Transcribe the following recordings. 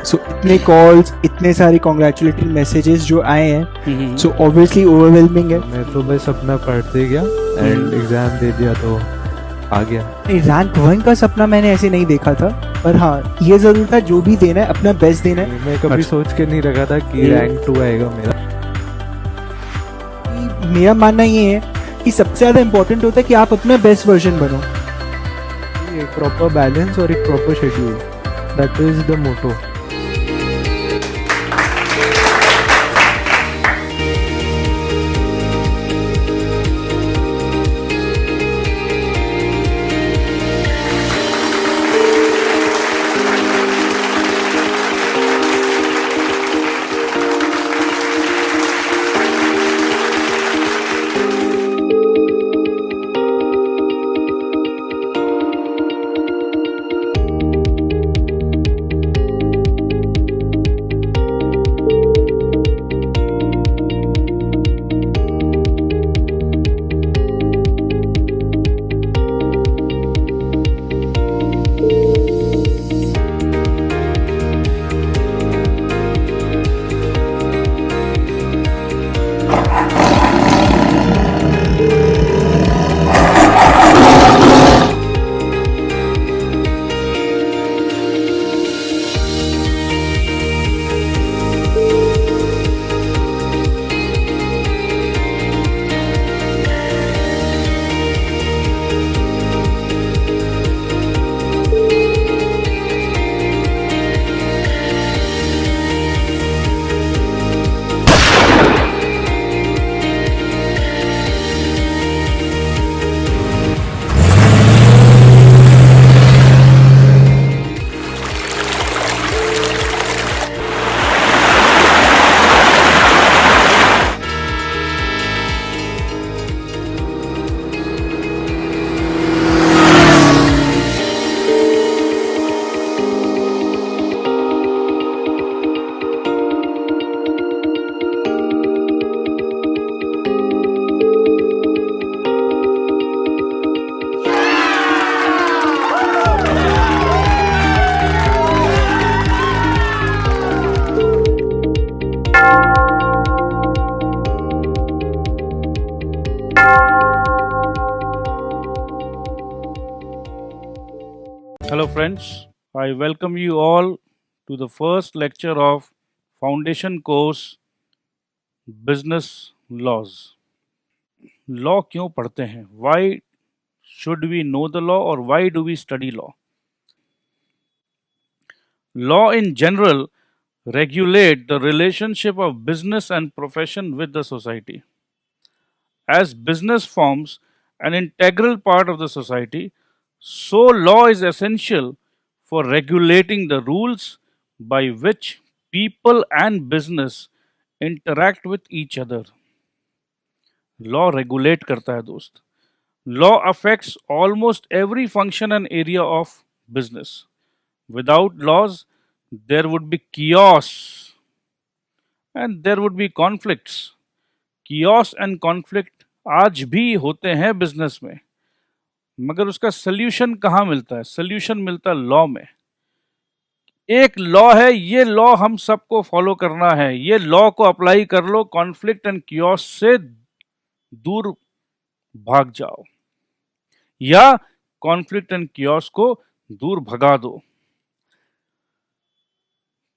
सो इतने कॉल्स, इतने सारे कॉन्ग्रेचुलेटरी मैसेजेस जो आए हैं, सो ऑब्वियसली ओवरवेलमिंग है। मैं तो बस अपना पढ़ते गया एंड एग्जाम दे दिया तो आ गया। रैंक 1 का सपना मैंने ऐसे नहीं देखा था, पर हाँ ये जरूर था जो भी देना है अपना बेस्ट देना है। मैं कभी सोच के नहीं रखा था कि रैंक 2 आएगा मेरा। मेरा मानना ये है कि सबसे ज़्यादा इम्पोर्टेंट होता है कि आप अपना बेस्ट वर्जन बनो। एक प्रॉपर बैलेंस और एक proper schedule, that is the motto. Hello friends, I welcome you all to the first lecture of Foundation Course Business Laws. Law क्यों पढ़ते हैं? Why should we know the law or why do we study law? Law in general regulate the relationship of business and profession with the society. As business forms an integral part of the society, so law is essential for regulating the rules by which people and business interact with each other. Law regulate करता है दोस्त. Law affects almost every function and area of business. Without laws, there would be chaos and there would be conflicts. Chaos and conflict आज भी होते हैं business में, मगर उसका सोल्यूशन कहाँ मिलता है? सोल्यूशन मिलता है लॉ में. एक लॉ है, ये लॉ हम सबको फॉलो करना है, ये लॉ को अप्लाई कर लो, कॉन्फ्लिक्ट एंड कियोस से दूर भाग जाओ या कॉन्फ्लिक्ट एंड कियोस को दूर भगा दो.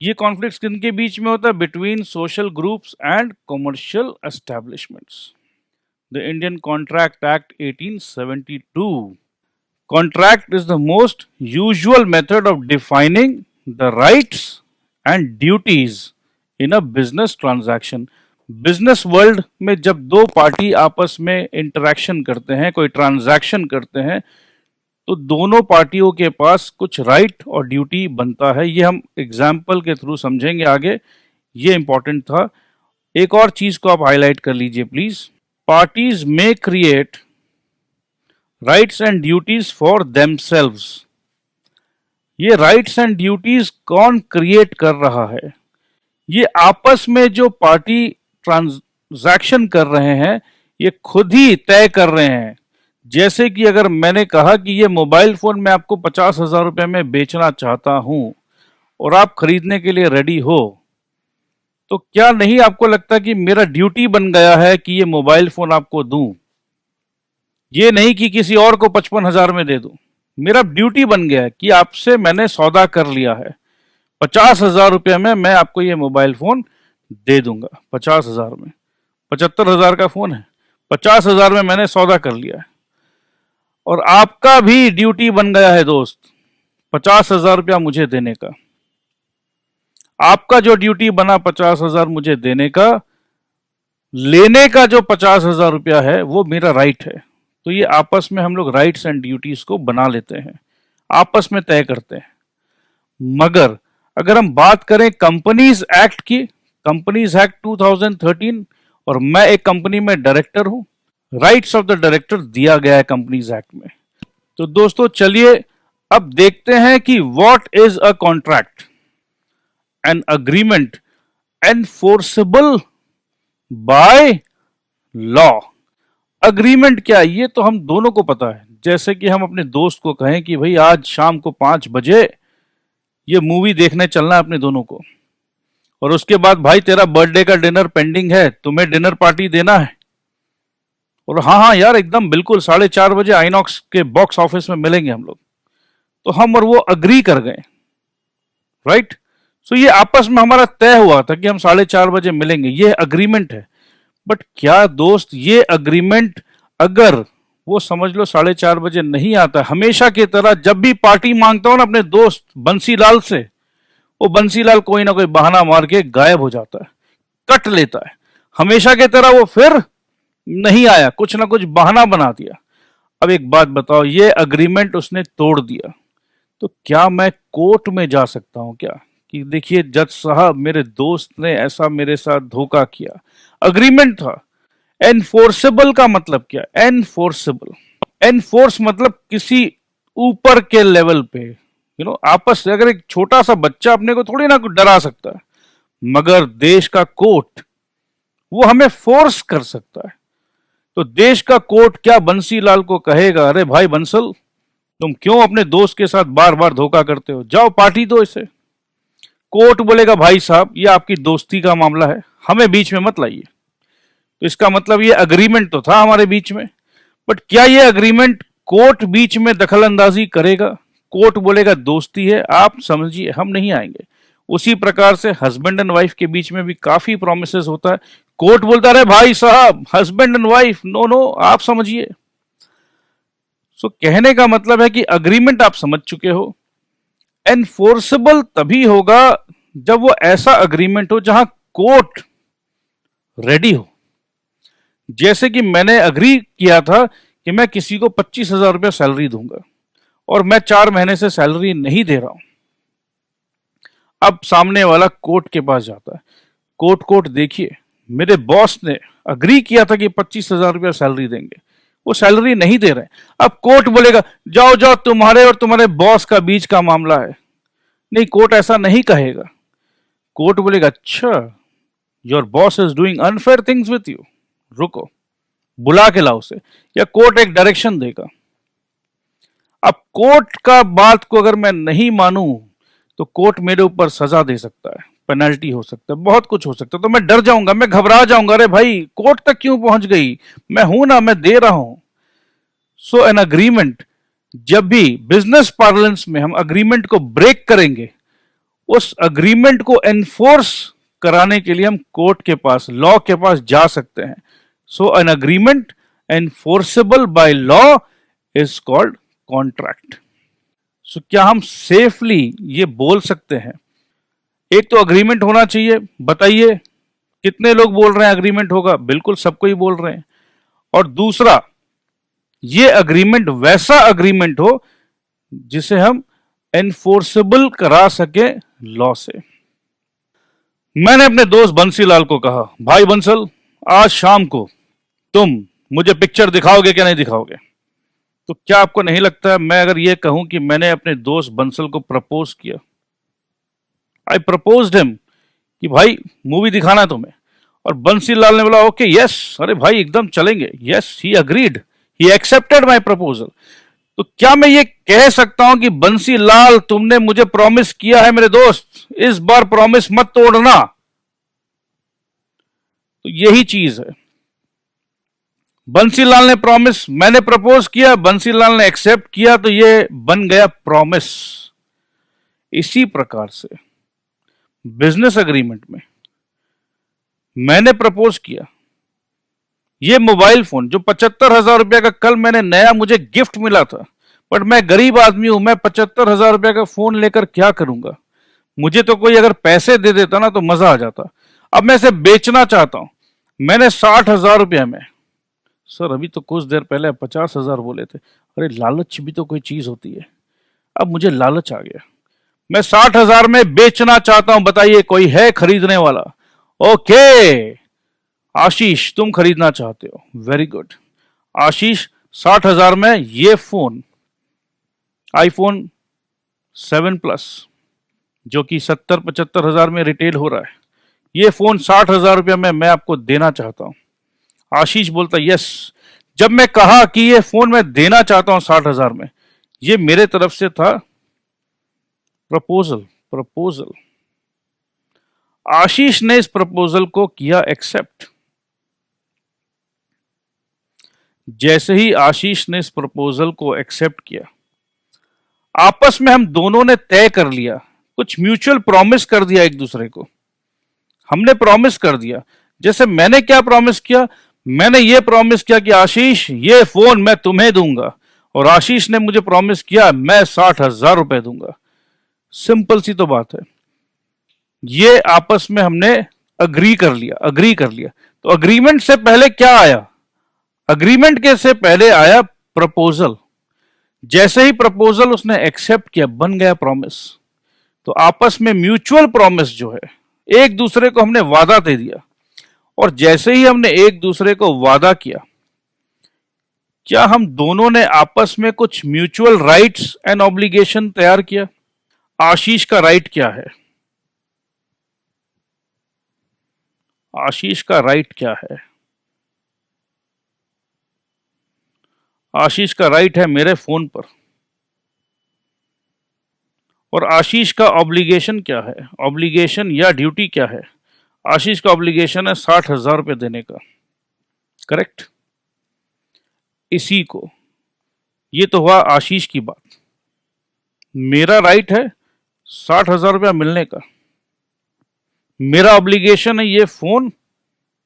ये कॉन्फ्लिक्ट्स किनके बीच में होता है? Between social groups and commercial establishments. The Indian Contract Act 1872. Contract is the most usual method of defining the rights and duties in a business transaction. Business world में जब दो पार्टी आपस में इंटरेक्शन करते हैं, कोई ट्रांजैक्शन करते हैं, तो दोनों पार्टियों के पास कुछ राइट और ड्यूटी बनता है. ये हम एग्जाम्पल के थ्रू समझेंगे आगे. ये इंपॉर्टेंट था. एक और चीज को आप हाईलाइट कर लीजिए please. Parties may create rights and duties for themselves. ये rights and duties कौन क्रिएट कर रहा है? ये आपस में जो पार्टी ट्रांजैक्शन कर रहे हैं ये खुद ही तय कर रहे हैं. जैसे कि अगर मैंने कहा कि ये मोबाइल फोन मैं आपको 50,000 रुपए में बेचना चाहता हूं और आप खरीदने के लिए रेडी हो, तो क्या नहीं आपको लगता कि मेरा ड्यूटी बन गया है कि ये मोबाइल फोन आपको दूं? ये नहीं कि किसी और को 55,000 में दे दूं। मेरा ड्यूटी बन गया है कि आपसे मैंने सौदा कर लिया है, 50,000 रुपये में मैं आपको ये मोबाइल फोन दे दूंगा। 50,000 में, 75,000 का फोन है, 50,000 में मैंने सौदा कर लिया है। और आपका भी ड्यूटी बन गया है दोस्त 50,000 रुपया मुझे देने का। आपका जो ड्यूटी बना 50,000 मुझे देने का, लेने का जो 50,000 रुपया है वो मेरा राइट है। तो ये आपस में हम लोग राइट्स एंड ड्यूटीज को बना लेते हैं, आपस में तय करते हैं। मगर अगर हम बात करें कंपनीज एक्ट की, कंपनीज एक्ट 2013, और मैं एक कंपनी में डायरेक्टर हूं, राइट्स ऑफ द डायरेक्टर दिया गया है कंपनीज एक्ट में। तो दोस्तों चलिए अब देखते हैं कि what is a contract, N agreement enforceable by law. Agreement क्या है ये तो हम दोनों को पता है। जैसे कि हम अपने दोस्त को कहें कि भाई आज शाम को 5 बजे ये मूवी देखने चलना है अपने दोनों को, और उसके बाद भाई तेरा बर्थडे का डिनर पेंडिंग है, तुम्हें डिनर पार्टी देना है, और हाँ हाँ यार एकदम बिल्कुल 4:30 बजे आइनॉक्स के बॉक्स ऑफिस में मिलेंगे हम लोग। तो हम और वो अग्री कर गए, राइट। सो ये आपस में हमारा तय हुआ था कि हम 4:30 बजे मिलेंगे, ये अग्रीमेंट है। बट क्या दोस्त ये अग्रीमेंट अगर वो समझ लो 4:30 बजे नहीं आता, हमेशा की तरह जब भी पार्टी मांगता हूं ना अपने दोस्त बंसीलाल से, वो बंसीलाल कोई ना कोई बहाना मार के गायब हो जाता है, कट लेता है। हमेशा की तरह वो फिर नहीं आया, कुछ ना कुछ बहाना बना दिया। अब एक बात बताओ, ये अग्रीमेंट उसने तोड़ दिया, तो क्या मैं कोर्ट में जा सकता हूं क्या कि देखिए जज साहब मेरे दोस्त ने ऐसा मेरे साथ धोखा किया? अग्रीमेंट था। एनफोर्सेबल का मतलब क्या? एनफोर्सेबल, एनफोर्स मतलब किसी ऊपर के लेवल पे, आपस से। अगर एक छोटा सा बच्चा अपने को थोड़ी ना डरा सकता है, मगर देश का कोर्ट वो हमें फोर्स कर सकता है। तो देश का कोर्ट क्या बंसीलाल को कहेगा, अरे भाई बंसल तुम क्यों अपने दोस्त के साथ बार बार धोखा करते हो, जाओ पार्टी दो इसे। कोर्ट बोलेगा भाई साहब ये आपकी दोस्ती का मामला है, हमें बीच में मत लाइए। तो इसका मतलब ये अग्रीमेंट तो था हमारे बीच में, बट क्या ये अग्रीमेंट कोर्ट बीच में दखल अंदाजी करेगा? कोर्ट बोलेगा दोस्ती है, आप समझिए हम नहीं आएंगे। उसी प्रकार से हस्बैंड एंड वाइफ के बीच में भी काफी प्रोमिसेस होता है। कोर्ट बोलता रहे भाई साहब husband and wife, no no आप समझिए। सो कहने का मतलब है कि अग्रीमेंट आप समझ चुके हो। एनफोर्सेबल तभी होगा जब वो ऐसा अग्रीमेंट हो जहां कोर्ट रेडी हो। जैसे कि मैंने अग्री किया था कि मैं किसी को 25,000 रुपया सैलरी दूंगा, और मैं 4 महीने से सैलरी नहीं दे रहा हूं। अब सामने वाला कोर्ट के पास जाता है, कोर्ट देखिए मेरे बॉस ने अग्री किया था कि 25,000 रुपया सैलरी देंगे, वो सैलरी नहीं दे रहे। अब कोर्ट बोलेगा जाओ जाओ तुम्हारे और तुम्हारे बॉस का बीच का मामला है। नहीं, कोर्ट ऐसा नहीं कहेगा। कोर्ट बोलेगा अच्छा your boss is doing unfair things with you, रुको बुला के लाओ उसे, या कोर्ट एक डायरेक्शन देगा। अब कोर्ट का बात को अगर मैं नहीं मानूं तो कोर्ट मेरे ऊपर सजा दे सकता है, पेनल्टी हो सकता है, बहुत कुछ हो सकता है। तो मैं डर जाऊंगा, मैं घबरा जाऊंगा, अरे भाई कोर्ट तक क्यों पहुंच गई, मैं हूं ना, मैं दे रहा हूं। सो एन अग्रीमेंट, जब भी बिजनेस पार्लेंस में हम अग्रीमेंट को ब्रेक करेंगे, उस अग्रीमेंट को एनफोर्स कराने के लिए हम कोर्ट के पास, लॉ के पास जा सकते हैं। So an agreement enforceable by law is called contract. So क्या हम सेफली ये बोल सकते हैं, एक तो अग्रीमेंट होना चाहिए, बताइए कितने लोग बोल रहे हैं अग्रीमेंट होगा? बिल्कुल सबको ही बोल रहे हैं। और दूसरा, ये अग्रीमेंट वैसा अग्रीमेंट हो जिसे हम एनफोर्सेबल करा सके लॉ से। मैंने अपने दोस्त बंसीलाल को कहा भाई बंसल आज शाम को तुम मुझे पिक्चर दिखाओगे क्या नहीं दिखाओगे? तो क्या आपको नहीं लगता है मैं अगर ये कहूं कि मैंने अपने दोस्त बंसल को प्रपोज किया, आई प्रपोज्ड हिम कि भाई मूवी दिखाना है तुम्हें, और बंसीलाल ने बोला ओके यस, अरे भाई एकदम चलेंगे, yes he agreed, he accepted my proposal. तो क्या मैं ये कह सकता हूं कि बंसी लाल तुमने मुझे प्रॉमिस किया है मेरे दोस्त, इस बार प्रॉमिस मत तोड़ना? तो यही चीज है, बंसीलाल ने प्रॉमिस, मैंने प्रपोज किया, बंसीलाल ने एक्सेप्ट किया, तो ये बन गया प्रॉमिस। इसी प्रकार से बिजनेस एग्रीमेंट में मैंने प्रपोज किया, ये मोबाइल फोन जो 75,000 रुपया का कल मैंने नया मुझे गिफ्ट मिला था, बट मैं गरीब आदमी हूं, मैं 75,000 रुपया का फोन लेकर क्या करूंगा? मुझे तो कोई अगर पैसे दे देता ना तो मजा आ जाता। अब मैं इसे बेचना चाहता हूं, मैंने 60,000 रुपया में, सर अभी तो कुछ देर पहले 50,000 बोले थे, अरे लालच भी तो कोई चीज होती है। अब मुझे लालच आ गया, मैं 60,000 में बेचना चाहता हूं, बताइए कोई है खरीदने वाला? ओके आशीष, तुम खरीदना चाहते हो, वेरी गुड। आशीष 60,000 में ये फोन आईफोन 7 प्लस जो कि 70-75,000 में रिटेल हो रहा है, ये फोन 60,000 रुपया में मैं आपको देना चाहता हूं। आशीष बोलता यस। जब मैं कहा कि ये फोन मैं देना चाहता हूं 60,000 में, ये मेरे तरफ से था प्रपोजल। आशीष ने इस प्रपोजल को किया एक्सेप्ट। जैसे ही आशीष ने इस प्रपोजल को एक्सेप्ट किया, आपस में हम दोनों ने तय कर लिया, कुछ म्यूचुअल प्रॉमिस कर दिया एक दूसरे को। हमने प्रॉमिस कर दिया, जैसे मैंने क्या प्रॉमिस किया, मैंने ये प्रॉमिस किया कि आशीष ये फोन मैं तुम्हें दूंगा, और आशीष ने मुझे प्रॉमिस किया मैं 60,000 रुपए दूंगा। सिंपल सी तो बात है, ये आपस में हमने अग्री कर लिया। तो अग्रीमेंट से पहले क्या आया? अग्रीमेंट के से पहले आया प्रपोजल। जैसे ही प्रपोजल उसने एक्सेप्ट किया, बन गया प्रॉमिस। तो आपस में म्यूचुअल प्रॉमिस जो है, एक दूसरे को हमने वादा दे दिया, और जैसे ही हमने एक दूसरे को वादा किया, क्या हम दोनों ने आपस में कुछ म्यूचुअल राइट्स एंड ऑब्लिगेशन तैयार किया? आशीष का राइट क्या है? आशीष का राइट क्या है? आशीष का राइट है मेरे फोन पर। और आशीष का ऑब्लिगेशन क्या है? ऑब्लिगेशन या ड्यूटी क्या है? आशीष का ऑब्लिगेशन है 60,000 रुपये देने का, करेक्ट? इसी को, ये तो हुआ आशीष की बात। मेरा राइट है 60,000 रुपया मिलने का, मेरा ऑब्लिगेशन है ये फोन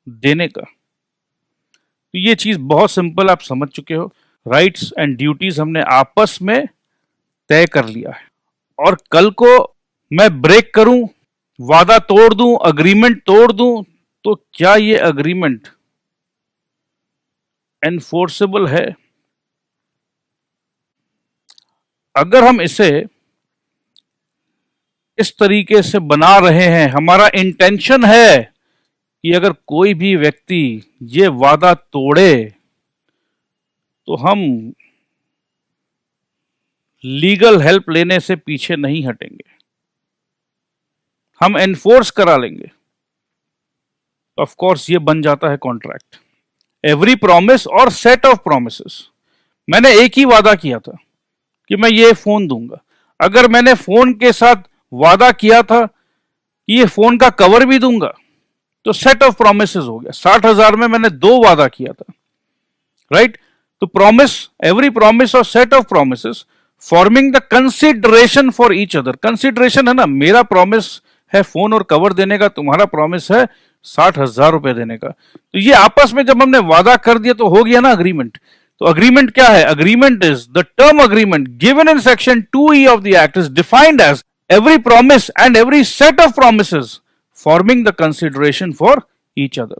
देने का। तो ये चीज बहुत सिंपल, आप समझ चुके हो। राइट्स एंड ड्यूटीज हमने आपस में तय कर लिया है, और कल को मैं ब्रेक करूं, वादा तोड़ दूं, अग्रीमेंट तोड़ दूं, तो क्या ये अग्रीमेंट एनफोर्सेबल है? अगर हम इसे इस तरीके से बना रहे हैं, हमारा इंटेंशन है कि अगर कोई भी व्यक्ति ये वादा तोड़े तो हम लीगल हेल्प लेने से पीछे नहीं हटेंगे, हम एनफोर्स करा लेंगे। ऑफ कोर्स ये बन जाता है कॉन्ट्रैक्ट। एवरी प्रॉमिस और सेट ऑफ प्रोमिसेस, मैंने एक ही वादा किया था कि मैं ये फोन दूंगा। अगर मैंने फोन के साथ वादा किया था कि ये फोन का कवर भी दूंगा, तो सेट ऑफ प्रोमिसेस हो गया। 60,000 में मैंने 2 वादा किया था, राइट? तो प्रॉमिस, एवरी प्रॉमिस और set of promises forming the consideration for each other. Consideration है ना, मेरा प्रॉमिस है फोन और कवर देने का, तुम्हारा प्रॉमिस है 60,000 रुपए देने का। तो ये आपस में जब हमने वादा कर दिया तो हो गया ना अग्रीमेंट। तो अग्रीमेंट क्या है? Agreement is the term agreement given in section 2E of the act is defined as every promise and every set of promises forming the consideration for each other.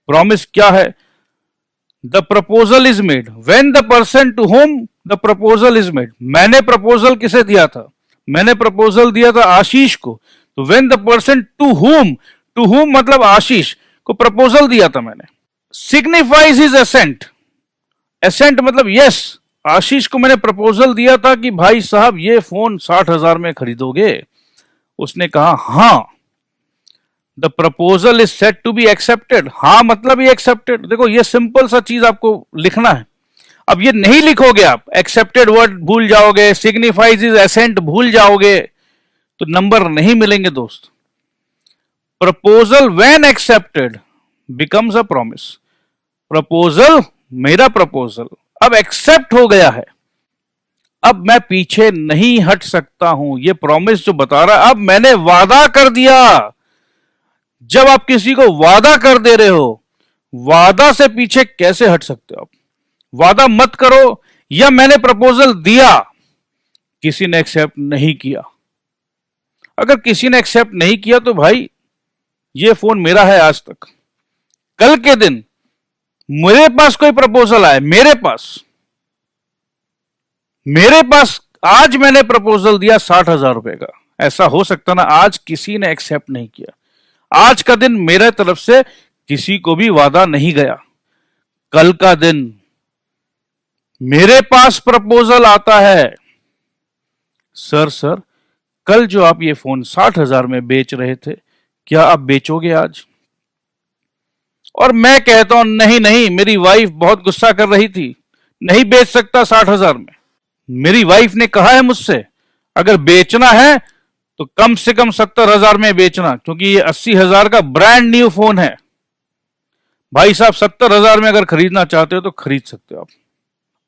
Promise क्या है? The proposal is made when the person to whom the proposal is made. मैंने proposal किसे दिया था? मैंने proposal दिया था आशीष को। तो when the person to whom मतलब आशीष को proposal दिया था मैंने, signifies his assent. Assent मतलब yes, आशीष को मैंने प्रपोजल दिया था कि भाई साहब ये फोन 60,000 में खरीदोगे? उसने कहा हाँ। The proposal is said to be accepted. हाँ मतलब ये एक्सेप्टेड। देखो ये सिंपल सा चीज आपको लिखना है। अब ये नहीं लिखोगे आप, एक्सेप्टेड वर्ड भूल जाओगे, सिग्निफाइज इज एसेंट भूल जाओगे, तो नंबर नहीं मिलेंगे दोस्त। Proposal when accepted becomes a promise. Proposal, मेरा प्रपोजल अब एक्सेप्ट हो गया है, अब मैं पीछे नहीं हट सकता हूं। ये प्रॉमिस जो बता रहा है, अब मैंने वादा कर दिया। जब आप किसी को वादा कर दे रहे हो, वादा से पीछे कैसे हट सकते हो आप? वादा मत करो, या मैंने प्रपोजल दिया, किसी ने एक्सेप्ट नहीं किया। अगर किसी ने एक्सेप्ट नहीं किया तो भाई ये फोन मेरा है आज तक। कल के दिन मेरे पास कोई प्रपोजल आए, मेरे पास आज मैंने प्रपोजल दिया 60,000 रुपए का, ऐसा हो सकता ना आज किसी ने एक्सेप्ट नहीं किया। आज का दिन मेरे तरफ से किसी को भी वादा नहीं गया। कल का दिन मेरे पास प्रपोजल आता है, सर कल जो आप ये फोन 60,000 में बेच रहे थे, क्या आप बेचोगे आज? और मैं कहता हूं नहीं, मेरी वाइफ बहुत गुस्सा कर रही थी, नहीं बेच सकता 60,000 में। मेरी वाइफ ने कहा है मुझसे, अगर बेचना है तो कम से कम 70,000 में बेचना, क्योंकि ये 80,000 का ब्रांड न्यू फोन है। भाई साहब 70,000 में अगर खरीदना चाहते हो तो खरीद सकते हो आप।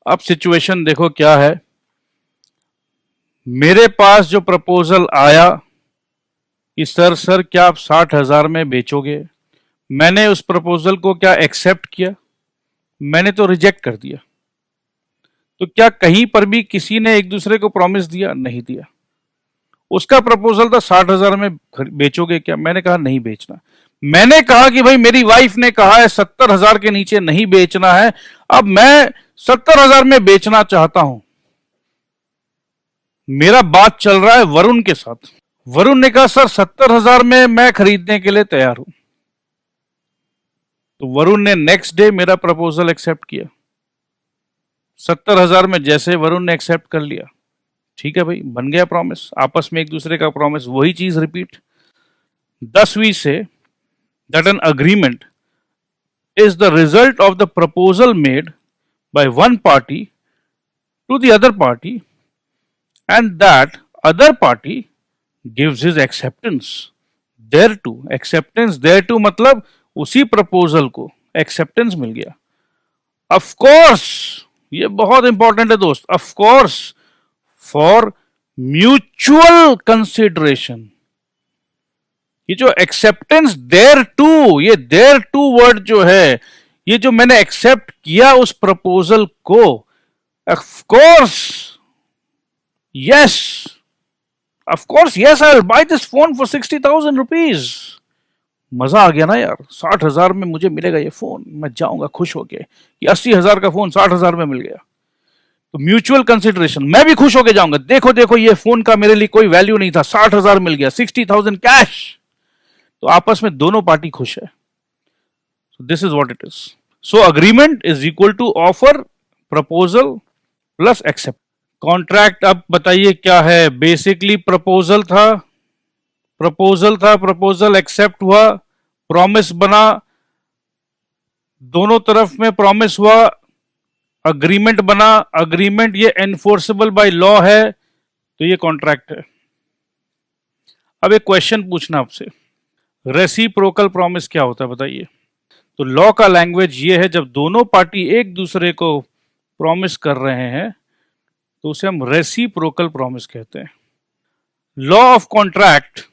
अब सिचुएशन देखो क्या है। मेरे पास जो प्रपोजल आया कि सर क्या आप 60,000 में बेचोगे, मैंने उस प्रपोजल को क्या एक्सेप्ट किया? मैंने तो रिजेक्ट कर दिया। तो क्या कहीं पर भी किसी ने एक दूसरे को प्रॉमिस दिया? नहीं दिया। उसका प्रपोजल था 60,000 में बेचोगे क्या? मैंने कहा नहीं बेचना। मैंने कहा कि भाई मेरी वाइफ ने कहा है 70,000 के नीचे नहीं बेचना है, अब मैं 70,000 में बेचना चाहता हूं। मेरा बात चल रहा है वरुण के साथ। वरुण ने कहा सर 70,000 में मैं खरीदने के लिए तैयार हूं। तो वरुण ने नेक्स्ट डे मेरा प्रपोजल एक्सेप्ट किया। 70,000 में जैसे वरुण ने एक्सेप्ट कर लिया, ठीक है भाई, बन गया प्रॉमिस, आपस में एक दूसरे का प्रॉमिस, वही चीज रिपीट। 10वीं से that an agreement is the result of the proposal made by one party to the other party and that other party gives his acceptance thereto। acceptance thereto मतलब उसी प्रपोजल को एक्सेप्टेंस मिल गया। Of course, ये बहुत important है दोस्त, of course for mutual consideration. ये जो एक्सेप्टेंस देयर टू, ये देयर टू वर्ड जो है, ये जो मैंने एक्सेप्ट किया उस प्रपोजल को, of course yes, I will by this phone for 60,000 rupees. मजा आ गया ना यार, 60,000 में मुझे मिलेगा ये फोन, मैं जाऊंगा खुश होके, ये 80,000 का फोन 60,000 में मिल गया। तो म्यूचुअल कंसिडरेशन, मैं भी खुश होके जाऊंगा, देखो ये फोन का मेरे लिए कोई वैल्यू नहीं था, 60,000 मिल गया, 60,000 कैश। तो आपस में दोनों पार्टी खुश है। This is what it is. So agreement is equal to offer, proposal plus accept. Contract अब बताइए क्या है? बेसिकली प्रपोजल था, प्रपोजल एक्सेप्ट हुआ, प्रॉमिस बना, दोनों तरफ में प्रॉमिस हुआ, अग्रीमेंट बना, अग्रीमेंट ये एनफोर्सेबल बाय लॉ है, तो ये कॉन्ट्रैक्ट है। अब एक क्वेश्चन पूछना आपसे, रेसिप्रोकल प्रॉमिस क्या होता है बताइए? तो लॉ का लैंग्वेज ये है, जब दोनों पार्टी एक दूसरे को प्रॉमिस कर रहे हैं तो उसे हम रेसिप्रोकल प्रॉमिस कहते हैं। Law of contract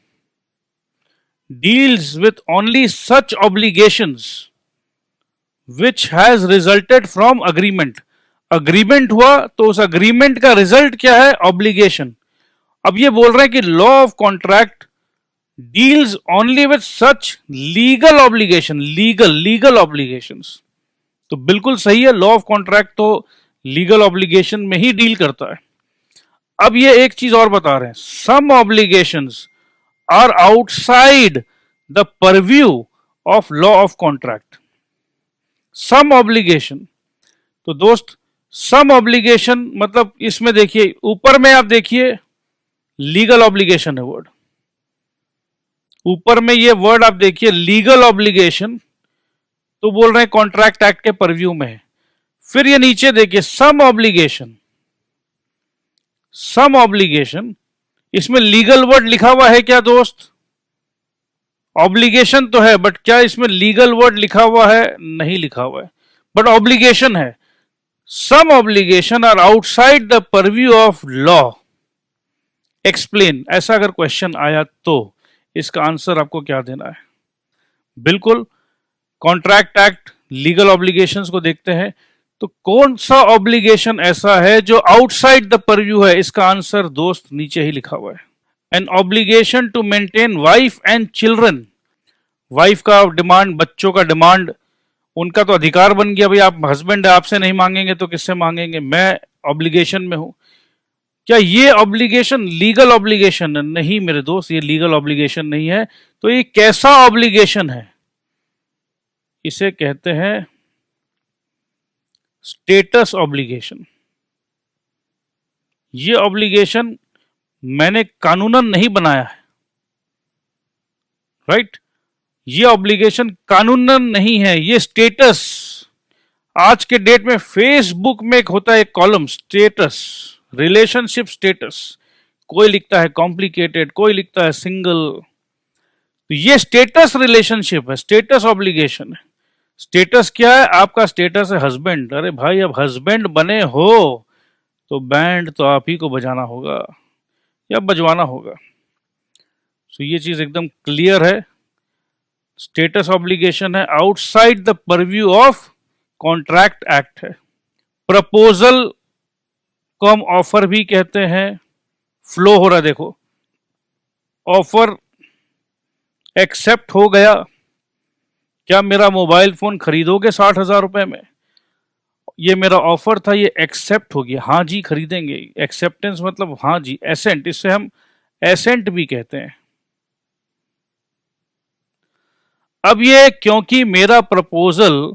deals with only such obligations which has resulted from agreement। agreement हुआ तो उस agreement का result क्या है? obligation। अब ये बोल रहे हैं कि law of contract deals only with such legal obligation, legal obligations। तो बिल्कुल सही है, law of contract तो legal obligation में ही डील करता है। अब ये एक चीज और बता रहे हैं, some obligations are outside the purview of law of contract। some obligation, तो दोस्त some obligation मतलब इसमें देखिए ऊपर में आप देखिए लीगल ऑब्लिगेशन है वर्ड, ऊपर में ये वर्ड आप देखिए लीगल ऑब्लिगेशन, तो बोल रहे हैं कॉन्ट्रैक्ट एक्ट के परव्यू में है। फिर ये नीचे देखिए, सम ऑब्लिगेशन, सम ऑब्लिगेशन, इसमें लीगल वर्ड लिखा हुआ है क्या दोस्त? ऑब्लिगेशन तो है, बट क्या इसमें लीगल वर्ड लिखा हुआ है? नहीं लिखा हुआ है, बट ऑब्लिगेशन है। Some obligation are outside the purview of law, explain. ऐसा अगर क्वेश्चन आया तो इसका आंसर आपको क्या देना है? बिल्कुल, कॉन्ट्रैक्ट एक्ट लीगल ऑब्लिगेशंस को देखते हैं, तो कौन सा ऑब्लिगेशन ऐसा है जो आउटसाइड द परव्यू है? इसका आंसर दोस्त नीचे ही लिखा हुआ है, an obligation to maintain wife and children. Wife का डिमांड, बच्चों का डिमांड, उनका तो अधिकार बन गया, भाई आप हस्बैंड है, आपसे नहीं मांगेंगे तो किससे मांगेंगे, मैं ऑब्लिगेशन में हूं। क्या ये ऑब्लिगेशन लीगल ऑब्लिगेशन है? नहीं मेरे दोस्त, ये लीगल ऑब्लिगेशन नहीं है। तो ये कैसा ऑब्लिगेशन है? इसे कहते हैं स्टेटस ऑब्लिगेशन। ये ऑब्लिगेशन मैंने कानूनन नहीं बनाया है, राइट? ये ऑब्लिगेशन कानूनन नहीं है, ये स्टेटस। आज के डेट में फेसबुक में एक होता है एक कॉलम, स्टेटस, रिलेशनशिप स्टेटस। कोई लिखता है कॉम्प्लिकेटेड, कोई लिखता है सिंगल। तो ये स्टेटस रिलेशनशिप है, स्टेटस ऑब्लिगेशन है। स्टेटस क्या है? आपका स्टेटस है हस्बैंड। अरे भाई, अब हस्बैंड बने हो तो बैंड तो आप ही को बजाना होगा या बजवाना होगा। तो ये चीज एकदम क्लियर है, स्टेटस ऑब्लिगेशन है, outside the purview of contract act है। प्रपोजल को हम ऑफर भी कहते हैं। फ्लो हो रहा है, देखो, ऑफर एक्सेप्ट हो गया। क्या मेरा मोबाइल फोन खरीदोगे 60,000 रुपए में? ये मेरा ऑफर था, ये एक्सेप्ट हो गया, हाँ जी खरीदेंगे। एक्सेप्टेंस मतलब हाँ जी, एसेंट, इससे हम एसेंट भी कहते हैं। अब ये क्योंकि मेरा प्रपोजल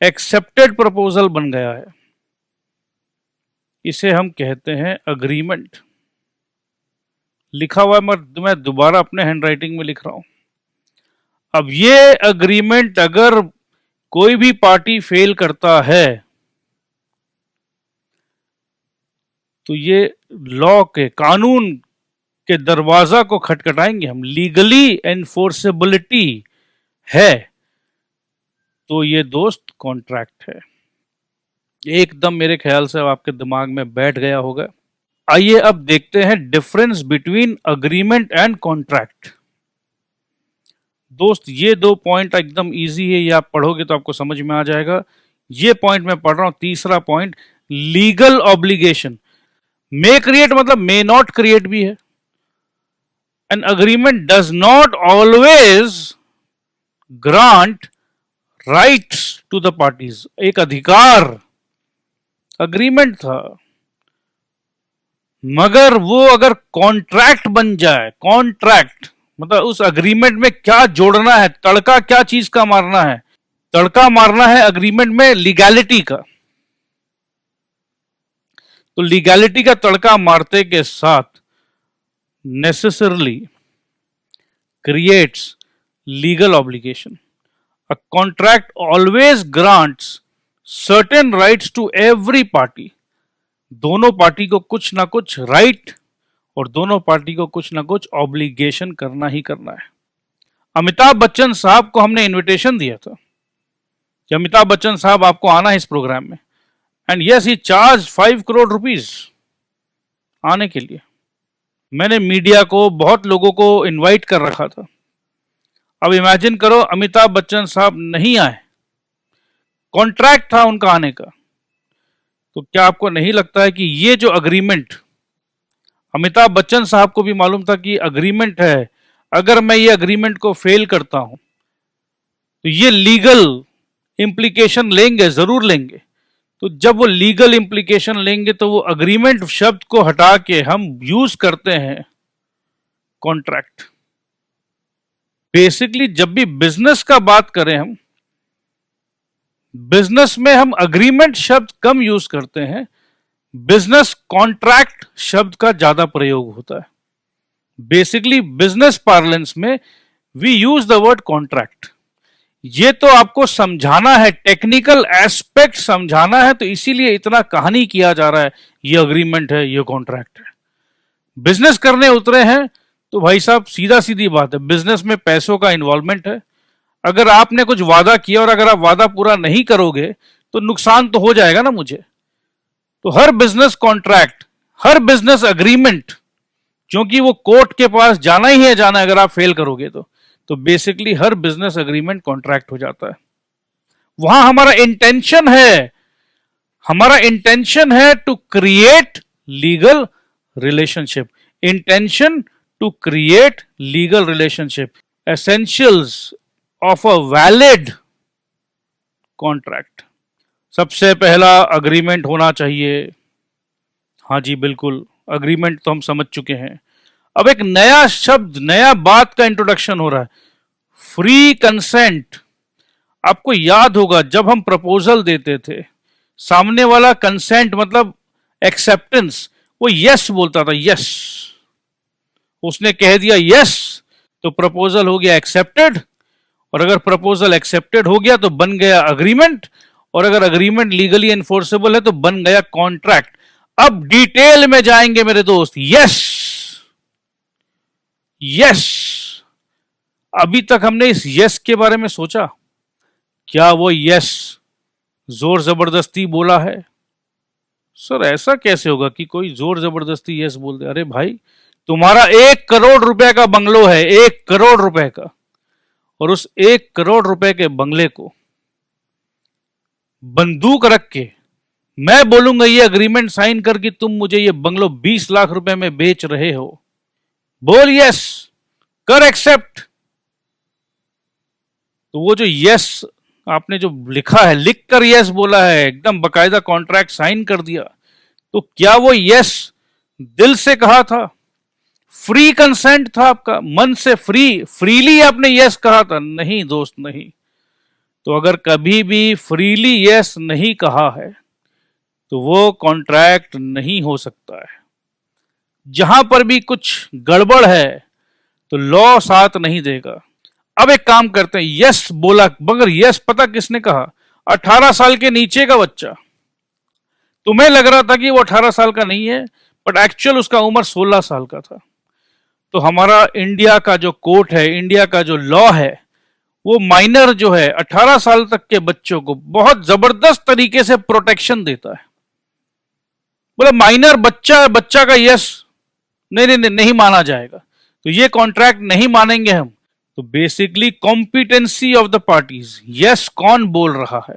एक्सेप्टेड प्रपोजल बन गया है, इसे हम कहते हैं अग्रीमेंट। लिखा हुआ है, मैं दोबारा अपने हैंडराइटिंग में लिख रहा हूं। अब ये अग्रीमेंट अगर कोई भी पार्टी फेल करता है तो ये लॉ के, कानून के दरवाजा को खटखटाएंगे हम। लीगली एनफोर्सेबिलिटी है तो ये दोस्त कॉन्ट्रैक्ट है। एकदम मेरे ख्याल से अब आपके दिमाग में बैठ गया होगा। आइए अब देखते हैं difference between agreement and contract. दोस्त ये दो पॉइंट एकदम इजी है, ये आप पढ़ोगे तो आपको समझ में आ जाएगा। ये पॉइंट मैं पढ़ रहा हूं, तीसरा point, legal obligation. May create मतलब मे नॉट क्रिएट भी है। An agreement does not always grant rights to the parties. एक अधिकार अग्रीमेंट था, मगर वो अगर कॉन्ट्रैक्ट बन जाए, कॉन्ट्रैक्ट मतलब उस अग्रीमेंट में क्या जोड़ना है, तड़का क्या चीज का मारना है? तड़का मारना है अग्रीमेंट में लीगैलिटी का। तो लीगैलिटी का तड़का मारते के साथ necessarily creates legal obligation. A contract always grants certain rights to every party. दोनों पार्टी को कुछ ना कुछ राइट और दोनों पार्टी को कुछ ना कुछ ऑब्लिगेशन करना ही करना है। अमिताभ बच्चन साहब को हमने इनविटेशन दिया था कि अमिताभ बच्चन साहब आपको आना है इस प्रोग्राम में, and yes he charge 5 crore rupees आने के लिए। मैंने मीडिया को, बहुत लोगों को इनवाइट कर रखा था। अब इमेजिन करो अमिताभ बच्चन साहब नहीं आए, कॉन्ट्रैक्ट था उनका आने का, तो क्या आपको नहीं लगता है कि ये जो अग्रीमेंट, अमिताभ बच्चन साहब को भी मालूम था कि अग्रीमेंट है, अगर मैं ये अग्रीमेंट को फेल करता हूं तो ये लीगल इंप्लीकेशन लेंगे, जरूर लेंगे। तो जब वो लीगल इंप्लीकेशन लेंगे तो वो अग्रीमेंट शब्द को हटा के हम यूज करते हैं कॉन्ट्रैक्ट। बेसिकली जब भी बिजनेस का बात करें हम, बिजनेस में हम अग्रीमेंट शब्द कम यूज करते हैं, बिजनेस कॉन्ट्रैक्ट शब्द का ज्यादा प्रयोग होता है। बेसिकली बिजनेस पार्लेंस में we use the word contract. ये तो आपको समझाना है, टेक्निकल एस्पेक्ट समझाना है, तो इसीलिए इतना कहानी किया जा रहा है, ये अग्रीमेंट है, ये कॉन्ट्रैक्ट है। बिजनेस करने उतरे हैं तो भाई साहब सीधा सीधी बात है, बिजनेस में पैसों का इन्वॉल्वमेंट है। अगर आपने कुछ वादा किया और अगर आप वादा पूरा नहीं करोगे तो नुकसान तो हो जाएगा ना मुझे। तो हर बिजनेस कॉन्ट्रैक्ट, हर बिजनेस अग्रीमेंट, क्योंकि वो कोर्ट के पास जाना ही है जाना है अगर आप फेल करोगे तो बेसिकली हर बिजनेस अग्रीमेंट कॉन्ट्रैक्ट हो जाता है। वहां हमारा इंटेंशन है to create legal relationship, intention to create legal relationship, essentials of a valid contract. सबसे पहला अग्रीमेंट होना चाहिए। हाँ जी बिल्कुल, अग्रीमेंट तो हम समझ चुके हैं। अब एक नया शब्द, नया बात का इंट्रोडक्शन हो रहा है, फ्री कंसेंट। आपको याद होगा जब हम प्रपोजल देते थे, सामने वाला कंसेंट मतलब एक्सेप्टेंस, वो यस बोलता था, यस। उसने कह दिया यस तो प्रपोजल हो गया एक्सेप्टेड, और अगर प्रपोजल एक्सेप्टेड हो गया तो बन गया अग्रीमेंट, और अगर अग्रीमेंट लीगली एनफोर्सेबल है तो बन गया कॉन्ट्रैक्ट। अब डिटेल में जाएंगे मेरे दोस्त। Yes, yes. अभी तक हमने इस यस के बारे में सोचा, क्या वो यस जोर जबरदस्ती बोला है? सर ऐसा कैसे होगा कि कोई जोर जबरदस्ती यस बोल दे? अरे भाई, तुम्हारा 1 करोड़ रुपए का बंगलो है, 1 करोड़ रुपए का, और उस 1 करोड़ रुपए के बंगले को बंदूक रख के मैं बोलूंगा ये अग्रीमेंट साइन कर कि तुम मुझे ये बंगलो 20 लाख रुपए में बेच रहे हो, बोल यस, कर एक्सेप्ट। तो वो जो यस आपने जो लिखा है, लिख कर यस बोला है, एकदम बकायदा कॉन्ट्रैक्ट साइन कर दिया, तो क्या वो यस दिल से कहा था? फ्री कंसेंट था आपका, मन से फ्रीली आपने यस कहा था? नहीं दोस्त, नहीं। तो अगर कभी भी फ्रीली यस नहीं कहा है तो वो कॉन्ट्रैक्ट नहीं हो सकता है। जहां पर भी कुछ गड़बड़ है तो लॉ साथ नहीं देगा। अब एक काम करते हैं, यस बोला, मगर यस पता किसने कहा? 18 साल के नीचे का बच्चा। तुम्हें लग रहा था कि वो 18 साल का नहीं है, बट एक्चुअल उसका उम्र 16 साल का था। तो हमारा इंडिया का जो कोर्ट है, इंडिया का जो लॉ है, वो माइनर जो है 18 साल तक के बच्चों को बहुत जबरदस्त तरीके से प्रोटेक्शन देता है। बोला माइनर बच्चा का यस नहीं माना जाएगा, तो ये कॉन्ट्रैक्ट नहीं मानेंगे हम। तो basically competency of the parties, yes कौन बोल रहा है,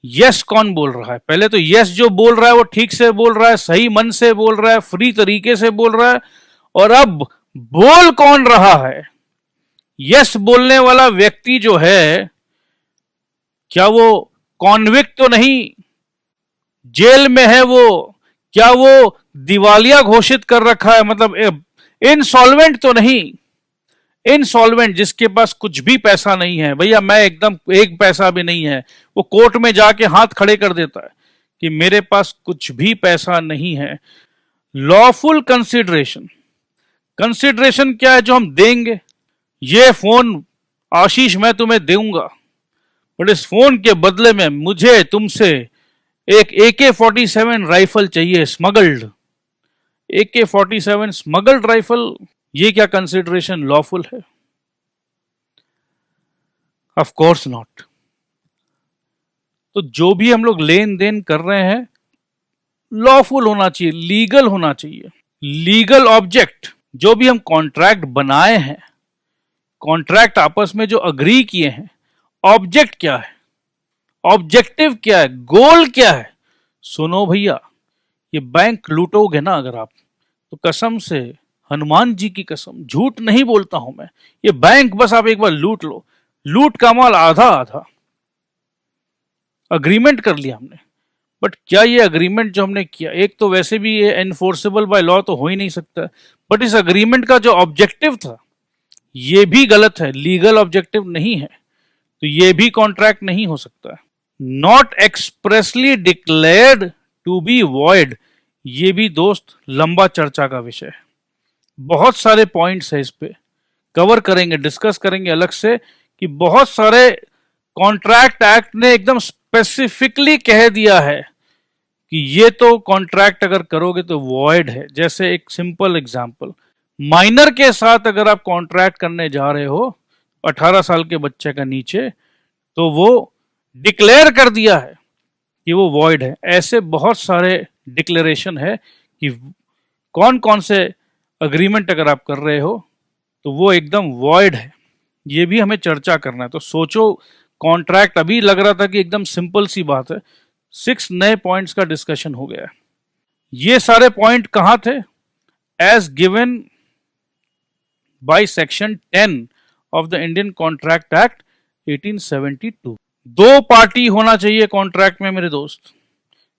यस कौन बोल रहा है। पहले तो यस जो बोल रहा है वो ठीक से बोल रहा है, सही मन से बोल रहा है, फ्री तरीके से बोल रहा है, और अब बोल कौन रहा है? यस बोलने वाला व्यक्ति जो है, क्या वो कॉन्विक्ट तो नहीं, जेल में है वो? क्या वो दिवालिया घोषित कर रखा है, मतलब इनसॉल्वेंट तो नहीं? इनसॉल्वेंट जिसके पास कुछ भी पैसा नहीं है, भैया मैं एकदम एक पैसा भी नहीं है, वो कोर्ट में जाके हाथ खड़े कर देता है कि मेरे पास कुछ भी पैसा नहीं है। लॉफुल कंसिडरेशन, कंसिडरेशन क्या है जो हम देंगे? ये फोन आशीष मैं तुम्हें दूंगा, बट इस फोन के बदले में मुझे तुमसे एक AK-47 राइफल चाहिए, स्मगल्ड AK-47 स्मगल्ड राइफल। ये क्या कंसिडरेशन लॉफुल है? Of course not. तो जो भी हम लोग लेन देन कर रहे हैं लॉफुल होना चाहिए, लीगल होना चाहिए। लीगल ऑब्जेक्ट, जो भी हम कॉन्ट्रैक्ट बनाए हैं, कॉन्ट्रैक्ट आपस में जो अग्री किए हैं, ऑब्जेक्ट क्या है, ऑब्जेक्टिव क्या है, गोल क्या है? सुनो भैया, ये बैंक लूटोगे ना अगर आप, तो कसम से, हनुमान जी की कसम, झूठ नहीं बोलता हूं मैं, ये बैंक बस आप एक बार लूट लो, लूट का माल आधा आधा। अग्रीमेंट कर लिया हमने, बट क्या ये अग्रीमेंट जो हमने किया, एक तो वैसे भी ये एनफोर्सेबल बाय लॉ तो हो ही नहीं सकता, बट इस अग्रीमेंट का जो ऑब्जेक्टिव था ये भी गलत है, लीगल ऑब्जेक्टिव नहीं है, तो ये भी कॉन्ट्रैक्ट नहीं हो सकता। Not expressly declared to be void, ये भी दोस्त लंबा चर्चा का विषय है, बहुत सारे पॉइंट्स है, इस पे कवर करेंगे, डिस्कस करेंगे अलग से कि बहुत सारे कॉन्ट्रैक्ट एक्ट ने एकदम स्पेसिफिकली कह दिया है कि ये तो कॉन्ट्रैक्ट अगर करोगे तो वॉइड है। जैसे एक सिंपल एग्जांपल, माइनर के साथ अगर आप कॉन्ट्रैक्ट करने जा रहे हो 18 साल के बच्चे का नीचे, तो वो डिक्लेयर कर दिया है कि वो वॉइड है। ऐसे बहुत सारे डिक्लेरेशन है कि कौन कौन से अग्रीमेंट अगर आप कर रहे हो तो वो एकदम वॉइड है। ये भी हमें चर्चा करना है। तो सोचो, कॉन्ट्रैक्ट अभी लग रहा था कि एकदम सिंपल सी बात है, 6 नए पॉइंट्स का डिस्कशन हो गया है। ये सारे पॉइंट कहां थे? As given by section 10 of the Indian contract act 1872। 2 party होना चाहिए कॉन्ट्रैक्ट में मेरे दोस्त।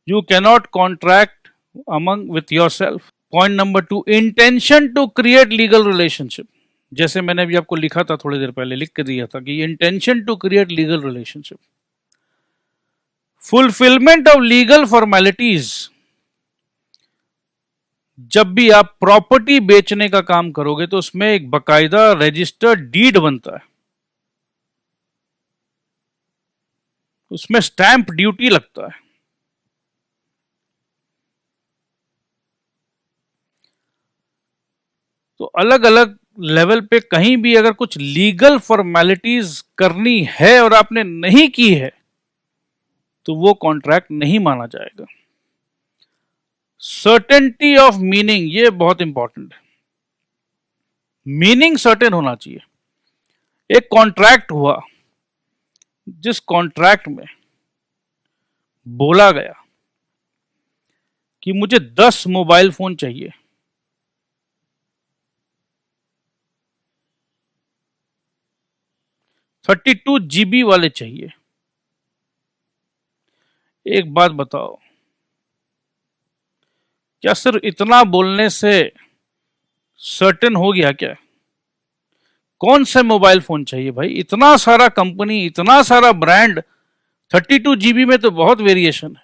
You cannot contract among with yourself. Point number 2, intention to create legal relationship. जैसे मैंने अभी आपको लिखा था, थोड़ी देर पहले लिख के दिया था कि intention to create legal relationship. Fulfilment of legal formalities. जब भी आप प्रॉपर्टी बेचने का काम करोगे तो उसमें एक बकायदा रजिस्टर्ड डीड बनता है, उसमें स्टैंप ड्यूटी लगता है। तो अलग अलग लेवल पे कहीं भी अगर कुछ लीगल फॉर्मेलिटीज करनी है और आपने नहीं की है तो वो कॉन्ट्रैक्ट नहीं माना जाएगा। सर्टेनिटी ऑफ मीनिंग, ये बहुत इंपॉर्टेंट है। मीनिंग सर्टेन होना चाहिए। एक कॉन्ट्रैक्ट हुआ जिस कॉन्ट्रैक्ट में बोला गया कि मुझे 10 मोबाइल फोन चाहिए, 32 GB वाले चाहिए। एक बात बताओ, क्या सिर्फ इतना बोलने से सर्टेन हो गया क्या? कौन से मोबाइल फोन चाहिए भाई? इतना सारा कंपनी, इतना सारा ब्रांड, 32 GB में तो बहुत वेरिएशन है।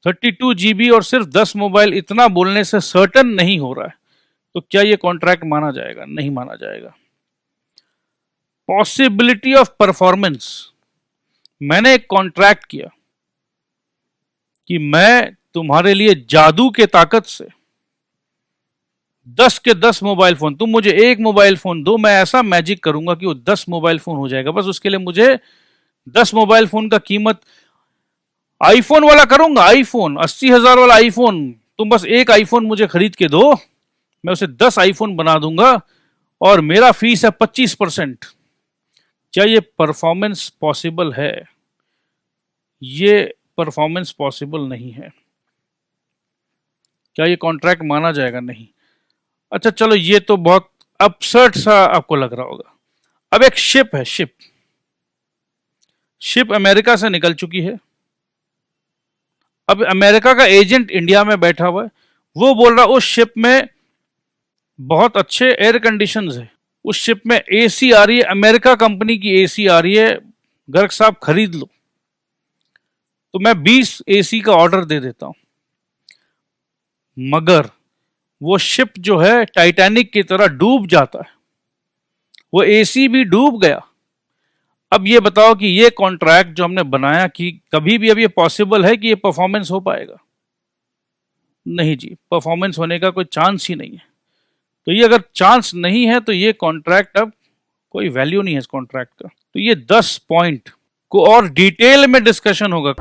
32 GB और सिर्फ 10 मोबाइल, इतना बोलने से सर्टेन नहीं हो रहा है, तो क्या ये कॉन्ट्रैक्ट माना जाएगा? नहीं माना जाएगा। Possibility of performance. मैंने एक कॉन्ट्रैक्ट किया कि मैं तुम्हारे लिए जादू के ताकत से 10 के 10 मोबाइल फोन, तुम मुझे 1 मोबाइल फोन दो, मैं ऐसा मैजिक करूंगा कि वो 10 मोबाइल फोन हो जाएगा। बस उसके लिए मुझे 10 मोबाइल फोन का कीमत आईफोन वाला करूंगा, आईफोन 80,000 वाला आईफोन, तुम बस एक आईफोन मुझे खरीद के दो, मैं उसे 10 आईफोन बना दूंगा और मेरा फीस है 25%। क्या ये परफॉर्मेंस पॉसिबल है? ये परफॉर्मेंस पॉसिबल नहीं है। क्या ये कॉन्ट्रैक्ट माना जाएगा? नहीं। अच्छा चलो, ये तो बहुत अपसर्ट सा आपको लग रहा होगा। अब एक शिप है, शिप अमेरिका से निकल चुकी है। अब अमेरिका का एजेंट इंडिया में बैठा हुआ है, वो बोल रहा उस शिप में बहुत अच्छे एयर कंडीशंस है, उस शिप में एसी आ रही है, अमेरिका कंपनी की एसी आ रही है, गर्ग साहब खरीद लो। तो मैं 20 एसी का ऑर्डर दे देता हूं। मगर वो शिप जो है टाइटैनिक की तरह डूब जाता है, वो एसी भी डूब गया। अब ये बताओ कि ये कॉन्ट्रैक्ट जो हमने बनाया, कि कभी भी अब ये पॉसिबल है कि ये परफॉर्मेंस हो पाएगा? नहीं जी, परफॉर्मेंस होने का कोई चांस ही नहीं है। तो ये अगर चांस नहीं है तो ये कॉन्ट्रैक्ट, अब कोई वैल्यू नहीं है इस कॉन्ट्रैक्ट का। तो ये 10 पॉइंट को और डिटेल में डिस्कशन होगा।